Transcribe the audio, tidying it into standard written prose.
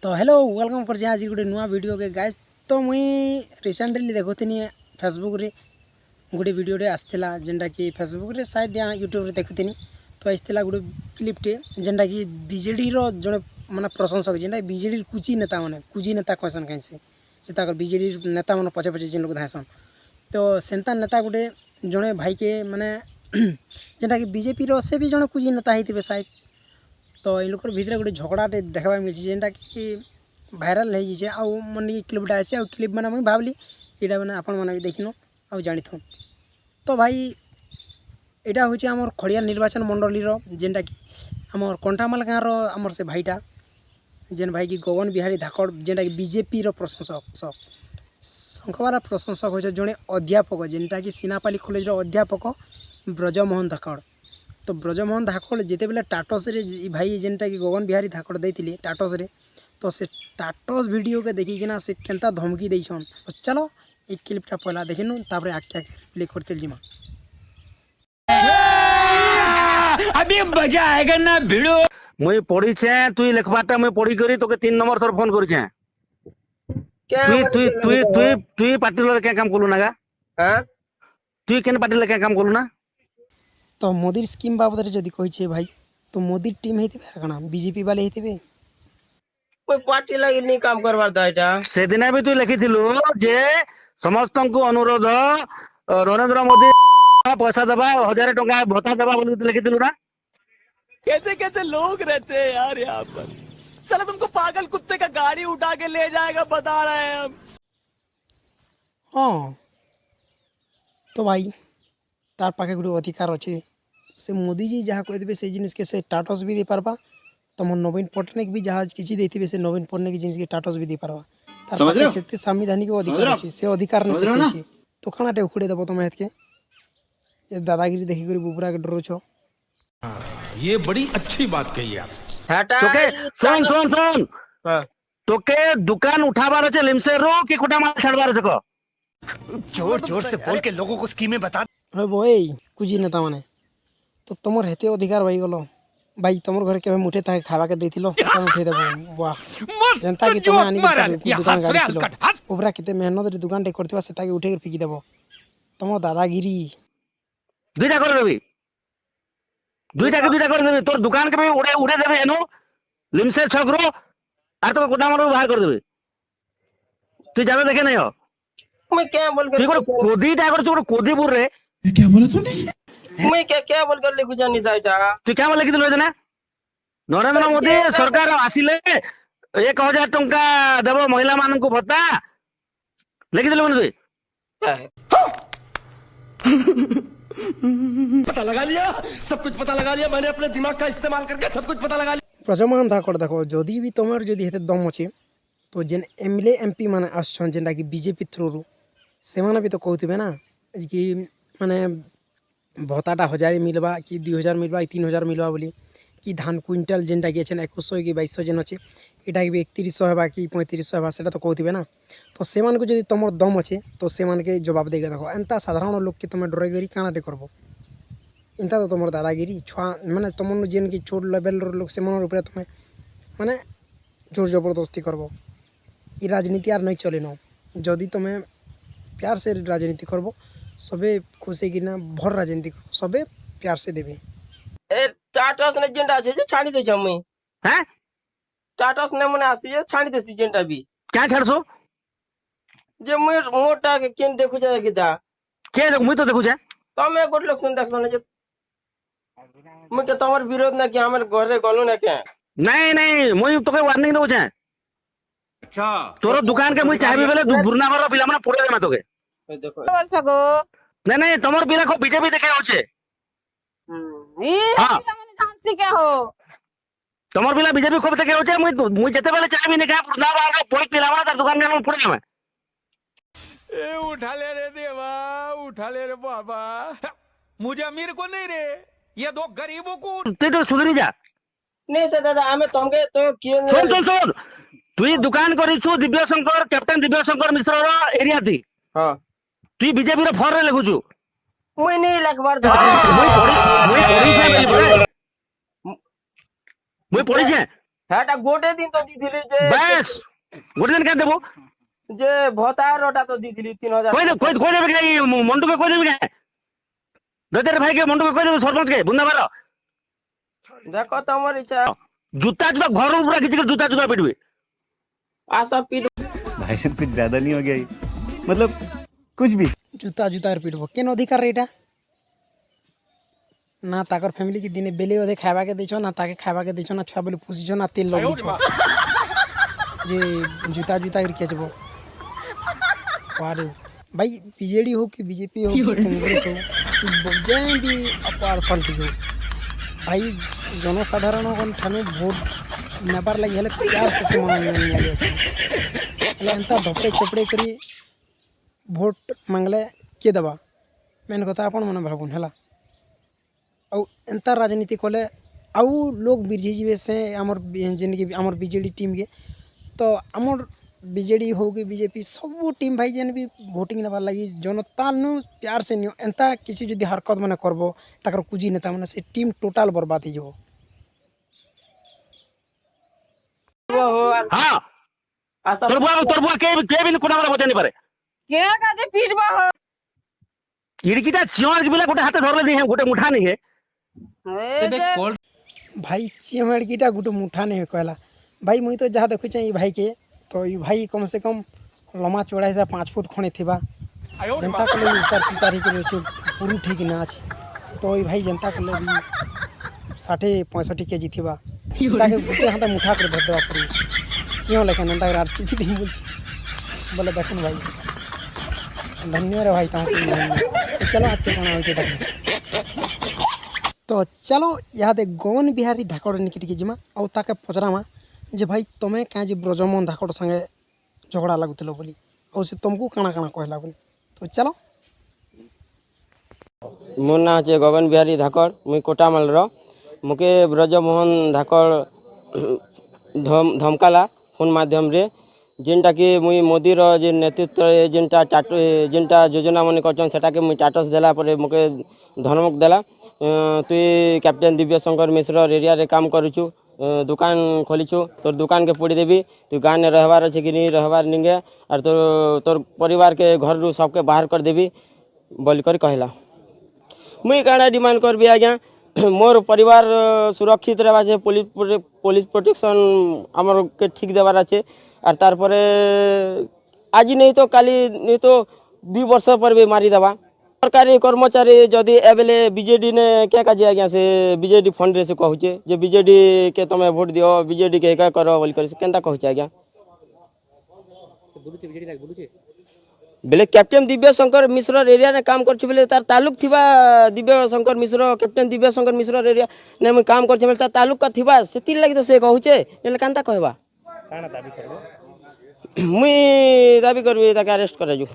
तो hello welcome कर आज गोटे नुआ वीडियो के गाइस। तो मुई रिसेंटली देखुनी फेसबुक रे गोटे वीडियो आसला जेनटा कि फेसबुक रे शायद यहाँ यूट्यूब रे देखुनी। तो आसला गोटे क्लिपटे जेनटा कि बीजेडी रो जड़े माने प्रशंसक जेनटा बीजेडी कुची नेता माने कुची नेता कहसन कहीं से बीजेडी नेता मान पचे पचे जिन लोग धासन। तो सेंता नेता गोटे जड़े भाई के माने जेनटा कि बीजेपी रो से भी जड़े कुची नेता होते शायद। तो ये लोग भितर गोटे झगड़ाटे देखा मिली जेनटा कि भाइराल हो जाए आउ मन क्लिपटा आसे आ क्लिप मैंने मुझे भावली यहाँ मैंने आपण मैंने भी देखिन आ जानी था। तो भाई यहाँ हूँ आम खड़ियाल निर्वाचन मंडली जेनटा कि आम कंटामाल गाँव आमर से भाईटा जेन भाई कि गगन बिहारी धाकड़ जेनटा कि बीजेपी प्रशंसक शंखवाला प्रशंसक हो जड़े अध्यापक जेनटा कि सीनापाली कॉलेज अध्यापक ब्रजमोहन धाकड़। तो ब्रजमोहन धाकड़ जिते बेले टाटस रे भाई जेनटा कि गगन बिहारी धाकड़ देते टाटस रे। तो से टाटस वीडियो के देखिकिना से केनता धमकी देछन। तो चलो एक क्लिपटा पहला देखिनु तापर आके प्ले करते जिमा। अभी मजा आएगा ना भिड़ो। मुई पढ़ी छे तुई लेखबाटा मुई पढ़ी करी तोके 3 नंबर थर फोन करी छे तुई पार्टी रे के काम कोलु नागा हां तुई केन पार्टी रे के काम कोलु ना। तो मोदी स्कीम बाबद जदि कही भाई तो मोदी टीम हेते कना बीजेपी वाले हेते कोई पार्टी लगी नहीं काम करवार दाइटा से दिन भी तू लिखिथिलु जे समस्त को अनुरोध नरेंद्र मोदी पैसा देबा 1000 टका भत्ता देबा बोली तू लिखिथिलु ना। कैसे कैसे लोग रहते हैं यार यहाँ पर। चलो तुमको पागल कुत्ते का गाड़ी उठा के ले जाएगा बता रहे हैं हम। हाँ तो भाई तार पाखे गोटे अधिकार अच्छे से मोदी जी जहाँ कहे से जिनिस के से टाटस भी दे पारबा। तुम नवीन पट्टनायक भी जहाँ किसी देते से नवीन पट्टनायक जिनिस के टाटस भी दे पारबा। समझ रहे हो से संविधानिक अधिकार अच्छे से अधिकार नहीं से तो खाना टे उखड़े देबो तुम हेत के ये दादागिरी देखि करी बुबरा के डरो छो। ये बड़ी अच्छी बात कही आप। तोके सुन सुन सुन तोके दुकान उठाबार छे लिमसे रो कि कोटा माल छाड़बार छे को जोर जोर से बोल के लोगों को स्कीमें बता। अरे बोई कुजी नेता माने तो तुमर हेते अधिकार भाई गलो भाई तुमर घर के मुठे ताके खावा के देथिलो तुम उठे देबो वाह जनता की तुम आनी के दुकान गाड़ी थिलो ओबरा केते मेहनत रे दुकान टे करथिबा से ताके उठे के फेकी देबो तुम दादागिरी दुईटा कर देबी दुईटा कर देबी तोर दुकान के भी उड़े उड़े देबे एनो लिमसे छगरो आर तो कोटा मारो बाहर कर देबे तू जानो देखे नहीं हो मैं क्या बोल कर तू कोदी टाइगर तू कोदीपुर रे क्या बोला तूने। मैं क्या बोल कर लिखु जानी दाइटा तू क्या बोल लिखिथिलु एजना नरेंद्र मोदी सरकार आसिले 1000 टंका देबो महिला मान को भत्ता लिखिथिलु मन तू पता लगा लिया सब कुछ पता लगा लिया मैंने अपने दिमाग का इस्तेमाल करके सब कुछ पता लगा लिया। ब्रजमोहन धाकड़ देखो जदि भी तुमर जदि हेते दम अच्छे तो जेन एमएलए एमपी माने आछन जेनटा कि बीजेपी थ्रू रू से माने भी तो कहथिबे ना कि माने भत्ताटा 1000 मिलबा कि 2000 मिलबा कि 3000 मिलबा बोली कि धान क्विंटल जेनटा कि अच्छे 2100 कि 2200 जेन अच्छे यहाँ भी 3100 हेबा कि 3500 हेबा सेटा तो कहथिबे ना। तो से मान को जदि तुमर दम अच्छे तो से मान के जवाब देगा देखो एंता साधारण लोग के तुम डरेगरी कानाटे करबो एंता तो तुम दादागिरी छुआ माने तुम जेन कि छोट लेवल लोग से मन ऊपर तुम्हें माने जोर जबरदस्ती करबो ये राजनीति यार नहीं चले न जदि तुम्हें प्यार से राजनीति करबो सबे खुशी कि ना भर राजनीति करबो सबे प्यार से देबे। ए टाटस ने जेंडा छे जे छाड़ी दे छम हैं टाटस ने मने आसी जे छाड़ी दे सी जेंडा भी क्या छाड़सो जे मोटा के केन देखु जाय किदा के देख मुई तो देखु छे तमे गोट लोग सुन देखसन जे मैं के तमर विरोध ना कि हमर घर रे गलो ना के नहीं मुई तोके वार्निंग दउ छे। अच्छा तोर दुकान के मुई चाहबे बेले बुरना घर पिला माने पड़े देमा तोके देखो बोल सको नहीं तमर पिला को बीजेपी देखे होचे ई हां जान से क्या हो तमर पिला बीजेपी खूब देखे होचे मुई जते बेले चाहबे नहीं का बुरना घर पोई पिला माने तार दुकान के पड़े देमा ए उठा ले रे देवा उठा ले रे बाबा मुझे अमीर को नहीं रे ये दो गरीबों को तू तो सुधरी जा नहीं से दादा हमें तुमके तो केन सुन तुई दुकान करिछु दिव्य शंकर कैप्टन दिव्य शंकर मिश्र रो एरिया थी हां तुई बीजेपी रो फॉर रे लिखुछु मैं नहीं लखबार मुई पढ़ी छे হেটা গোটে দিন তো দিছিলি যে বেশ গোটে দিন কেন দেবো যে ভতারটা তো দিছিলি 3000 কই দেবে কি মন্টুকে কই দেবে কে দদের ভাইকে মন্টুকে কই দেবে সরপঞ্চকে বুন্দাবার দেখো তোমার ইচ্ছা জুতা জুতা ঘর উপরে কিছু জুতা জুতা পিটবে আসা পিট भाई साहब कुछ ज्यादा नहीं हो गया ये? मतलब कुछ भी জুতা জুতার পিটব কেন অধিকার রে এটা না তাকর ফ্যামিলি কি দিনে বেলে ওদের খাইবাকে দিছ না তাকে খাইবাকে দিছ না ছুয়া বলে পুষিছ না তেল লগাইছ যে জুতা জুতা করে কেচব আরে ভাই বিজেডি হোক কি বিজেপি হোক কি কংগ্রেস হোক যে ବି ପାୱାରଫୁଲ୍ ଟିକେ ଭାଇ ଜନସାଧାରଣ ଠାନୁ ଭୋଟ ନେବାର ଲାଗି ହେଲେ ପ୍ୟାର ସେ ସେମାନେ ନିଆଯାଏସି ହେଲେ ଏନ୍ତା ଧପଡ଼େଇ ଚପଡ଼େଇ କରି ଭୋଟ ମାଗଲେ କିଏ ଦେବା ମେନ୍ କଥା ଆପଣମାନେ ଭାବୁନ୍ ହେଲା ଆଉ ଏନ୍ତା ରାଜନୀତି କଲେ ଆଉ ଲୋକ ବିରଝିଯିବେ ସେ ଆମର ଯେନ୍କି ଆମର ବିଜେଡ଼ି ଟିମ୍କେ ତ ଆମର ବିଜେଡ଼ି ହଉ କି ବିଜେପି ସବୁ ଟିମ୍ ଭାଇ ଯେନ୍ ବି ଭୋଟିଂ ନେବାର୍ ଲାଗି ଜନତାନୁ ପ୍ୟାର ସେ ନିଅ ଏନ୍ତା କିଛି ଯଦି ହରକତ ମାନେ କରବ ତାଙ୍କର କୁଜି ନେତା ମାନେ ସେ ଟିମ୍ ଟୋଟାଲ ବର୍ବାଦ ହେଇଯିବ হ্যাঁ আসা তোর বুয়া কে বিন কোনা বলে বজানি পারে কে কাজে পিটবা হো ইড়কিটা চিওয়ার বিলে গোটে হাতে ধরলে দিহে গোটে মুঠা নিহে এই যে भाई चिमड़कीटा गोटे मुठा नहीं कहला भाई मुई तो जहाँ देखुचे ये भाई के तो ये भाई कम से कम लम्बा चौड़ा हिसाब 5 फुट खणे थिबा जनता को लिए सर पिसारी के अच्छे पूरी ठीक ना अच्छे तो ये भाई जनता को लिए 60-65 केजी थिबा ताके गोटे हाथ मुठा कर धर देवा पड़ी चियो लेकिन एंता कर आरसीपी दिन बोल बोले देखन भाई धन्यवाद भाई तुमको चलो आज के गाना होइते देख तो चलो इहादे गौन बिहारी ढाकड़ निकी टिके जिमा आउ ताके पचरामा जे भाई तुमे क्या जे ब्रजमोहन ढाकड़ संगे झगड़ा लागुतिलो बोली आउ से तुमको काना काना कहला बोली तो चलो मोर ना है गगन बिहारी धाकड़ मुई कोटामल मुके ब्रजमोहन धाकड़ धमकाला फोन माध्यम रे जेनटा कि मुई मोदी रो जे नेतृत्व जेनटा योजना मन करछन सेटा के मुई टाटस देला परे मुके धमक देला तुई कैप्टेन दिव्य शंकर मिश्र एरिया रे काम करूछु दुकान खोलीछु तोर दुकान के पोड़ी देवी तू गाँव में रहबार अच्छे कि नहीं रहबार निगे और तोर परिवार के घर रू सबके बाहर कर देवी बोलिकर कहला मुई काना डिमांड करबी आज्ञा मोर परिवार सुरक्षित रहबा छे पुलिस प्रोटेक्शन आमर के ठीक देवार अच्छे और तार परे आज नहीं तो काली नहीं तो 2 वर्ष पर भी मारी देवा सरकारी कर्मचारी जदि एबेले बीजेडी ने क्या काजे आज्ञा से बीजेडी फंड रे से कहूचे जे बीजेडी के तमे वोट दियो बीजेडी के का करो बोल कर केनता कहूचे आज्ञा बेले कैप्टेन दिव्य शंकर मिश्र एरिया ने काम करछु बेले तार तालुक थिबा दिव्य शंकर मिश्र कैप्टेन दिव्य शंकर मिश्र एरिया ने मैं काम करछु बेले तार तालुक का थिबा सेति लागि तो से कहूचे नेले कांता कहबा काना दाबी करबो मुई दाबी करबी ताके अरेस्ट कराजु